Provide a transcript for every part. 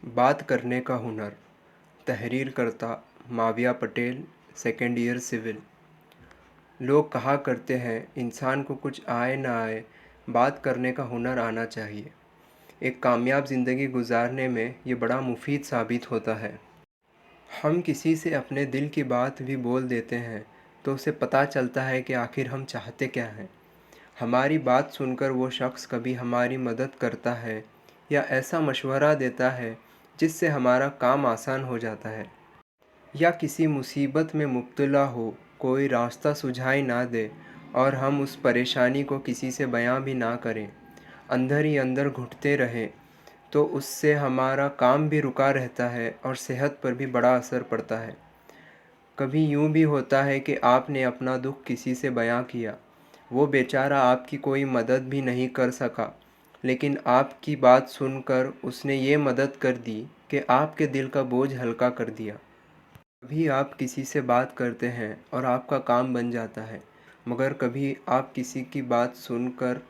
बात करने का हुनर। तहरीर करता Muawiya Patel, second year civil. लोग कहा करते हैं इंसान को कुछ आए ना आए, बात करने का हुनर आना चाहिए। एक कामयाब ज़िंदगी गुजारने में ये बड़ा मुफीद साबित होता है। हम किसी से अपने दिल की बात भी बोल देते हैं तो उसे पता चलता है कि आखिर हम चाहते क्या हैं। हमारी बात सुनकर वो शख्स कभी हमारी मदद करता है या ऐसा मशवरा देता है जिससे हमारा काम आसान हो जाता है, या किसी मुसीबत में मुब्तला हो, कोई रास्ता सुझाई ना दे और हम उस परेशानी को किसी से बयां भी ना करें, अंदर ही अंदर घुटते रहें, तो उससे हमारा काम भी रुका रहता है और सेहत पर भी बड़ा असर पड़ता है। कभी यूँ भी होता है कि आपने अपना दुख किसी से बयां किया, वो बेचारा आपकी कोई मदद भी नहीं कर सका, लेकिन आपकी बात सुनकर उसने ये मदद कर दी कि आपके दिल का बोझ हल्का कर दिया। कभी आप किसी से बात करते हैं और आपका काम बन जाता है, मगर कभी आप किसी की बात सुनकर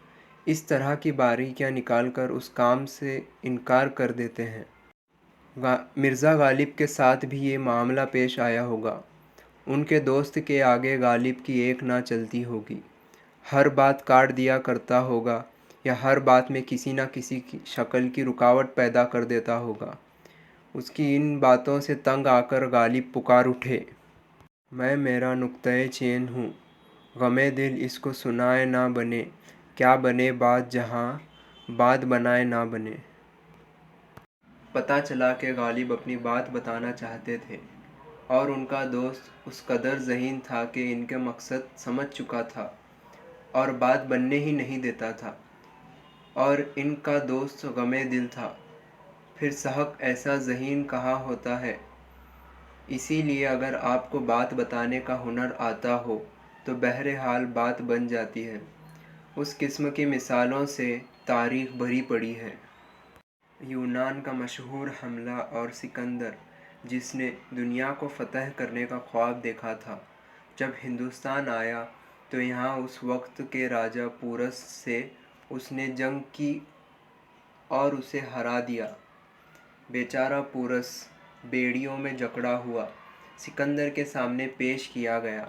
इस तरह की बारीकियां निकालकर उस काम से इनकार कर देते हैं। मिर्ज़ा गालिब के साथ भी ये मामला पेश आया होगा। उनके दोस्त के आगे गालिब की एक ना चलती होगी, हर बात काट दिया करता होगा या हर बात में किसी न किसी की शक्ल की रुकावट पैदा कर देता होगा। उसकी इन बातों से तंग आकर गालिब पुकार उठे, मैं मेरा नुक्ते चैन हूँ, गमे दिल इसको सुनाए ना बने, क्या बने बात जहाँ बात बनाए ना बने। पता चला कि गालिब अपनी बात बताना चाहते थे और उनका दोस्त उस कदर ज़हीन था कि इनके मकसद समझ चुका था और बात बनने ही नहीं देता था, और इनका दोस्त गमे दिल था। फिर सहक ऐसा ज़हीन कहाँ होता है। इसीलिए अगर आपको बात बताने का हुनर आता हो तो बहरहाल बात बन जाती है। उस किस्म की मिसालों से तारीख़ भरी पड़ी है। यूनान का मशहूर हमला और सिकंदर, जिसने दुनिया को फ़तह करने का ख्वाब देखा था, जब हिंदुस्तान आया तो यहाँ उस वक्त के राजा पूरस से उसने जंग की और उसे हरा दिया। बेचारा पूरस बेड़ियों में जकड़ा हुआ सिकंदर के सामने पेश किया गया।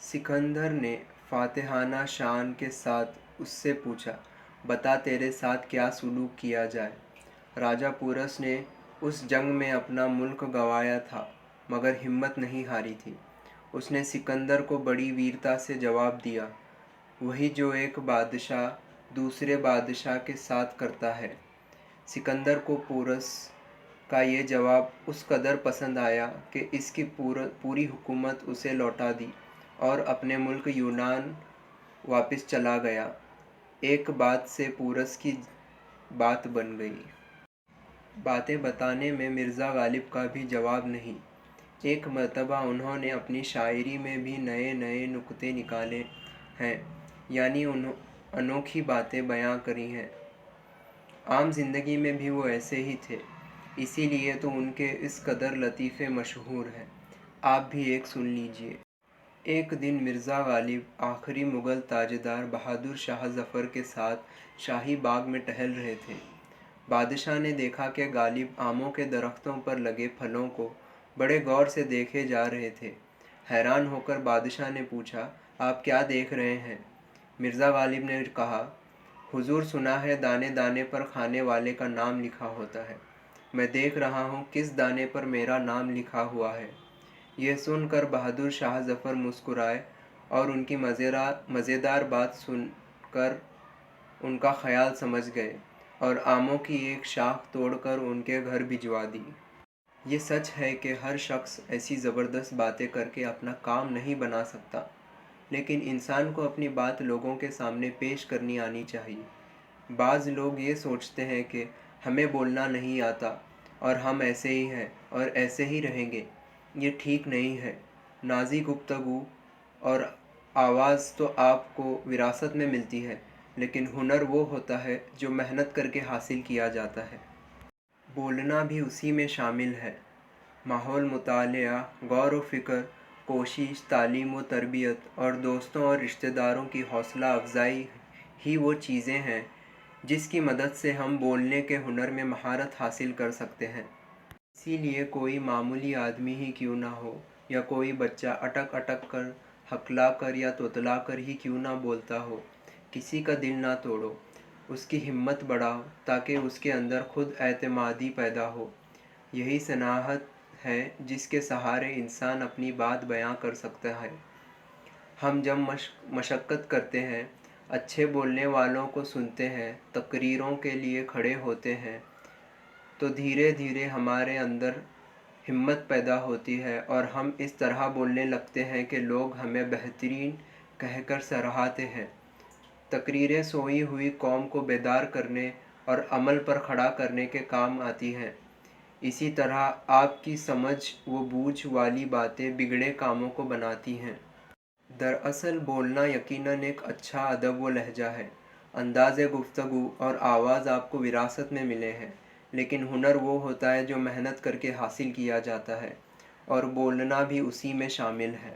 सिकंदर ने फातिहाना शान के साथ उससे पूछा, बता तेरे साथ क्या सुलूक किया जाए। राजा पूरस ने उस जंग में अपना मुल्क गंवाया था मगर हिम्मत नहीं हारी थी। उसने सिकंदर को बड़ी वीरता से जवाब दिया, वही जो एक बादशाह दूसरे बादशाह के साथ करता है। सिकंदर को पूरस का ये जवाब उस कदर पसंद आया कि इसकी पूरी हुकूमत उसे लौटा दी और अपने मुल्क यूनान वापस चला गया। एक बात से पूरस की बात बन गई। बातें बताने में मिर्ज़ा गालिब का भी जवाब नहीं। एक मर्तबा उन्होंने अपनी शायरी में भी नए नए नुक्ते निकाले हैं, यानी अनोखी बातें बयां करी हैं। आम ज़िंदगी में भी वो ऐसे ही थे, इसीलिए तो उनके इस कदर लतीफ़े मशहूर हैं। आप भी एक सुन लीजिए। एक दिन मिर्ज़ा गालिब आखिरी मुग़ल ताजदार बहादुर शाह ज़फ़र के साथ शाही बाग में टहल रहे थे। बादशाह ने देखा कि गालिब आमों के दरख्तों पर लगे फलों को बड़े गौर से देखे जा रहे थे। हैरान होकर बादशाह ने पूछा, आप क्या देख रहे हैं? मिर्ज़ा गालिब ने कहा, हुजूर, सुना है दाने दाने पर खाने वाले का नाम लिखा होता है। मैं देख रहा हूँ किस दाने पर मेरा नाम लिखा हुआ है। यह सुनकर बहादुर शाह ज़फ़र मुस्कुराए और उनकी मज़ेदार बात सुनकर उनका ख्याल समझ गए और आमों की एक शाख तोड़कर उनके घर भिजवा दी। ये सच है कि हर शख्स ऐसी ज़बरदस्त बातें करके अपना काम नहीं बना सकता, लेकिन इंसान को अपनी बात लोगों के सामने पेश करनी आनी चाहिए। बाज़ लोग ये सोचते हैं कि हमें बोलना नहीं आता और हम ऐसे ही हैं और ऐसे ही रहेंगे। ये ठीक नहीं है। नाज़ी गुफ्तगू और आवाज़ तो आपको विरासत में मिलती है, लेकिन हुनर वो होता है जो मेहनत करके हासिल किया जाता है। बोलना भी उसी में शामिल है। माहौल मुतालिया, गौर व फ़िक्र, कोशिश, तालीम व तरबियत और दोस्तों और रिश्तेदारों की हौसला अफजाई ही वो चीज़ें हैं جس کی مدد سے ہم بولنے کے ہنر میں مہارت حاصل کر سکتے ہیں۔ اسی لیے کوئی معمولی آدمی ہی کیوں نہ ہو یا کوئی بچہ اٹک اٹک کر، ہکلا کر یا توتلا کر ہی کیوں نہ بولتا ہو، کسی کا دل نہ توڑو، اس کی ہمت بڑھاؤ تاکہ اس کے اندر خود اعتمادی پیدا ہو۔ یہی صنعت ہے جس کے سہارے انسان اپنی بات بیاں کر سکتا ہے۔ ہم جب مشقت کرتے ہیں، اچھے بولنے والوں کو سنتے ہیں، تقریروں کے لیے کھڑے ہوتے ہیں، تو دھیرے دھیرے ہمارے اندر ہمت پیدا ہوتی ہے اور ہم اس طرح بولنے لگتے ہیں کہ لوگ ہمیں بہترین کہہ کر سراہتے ہیں۔ تقریریں سوئی ہوئی قوم کو بیدار کرنے اور عمل پر کھڑا کرنے کے کام آتی ہیں۔ اسی طرح آپ کی سمجھ و بوجھ والی باتیں بگڑے کاموں کو بناتی ہیں۔ دراصل بولنا یقیناً ایک اچھا ادب و لہجہ ہے۔ انداز گفتگو اور آواز آپ کو وراثت میں ملے ہیں، لیکن ہنر وہ ہوتا ہے جو محنت کر کے حاصل کیا جاتا ہے، اور بولنا بھی اسی میں شامل ہے۔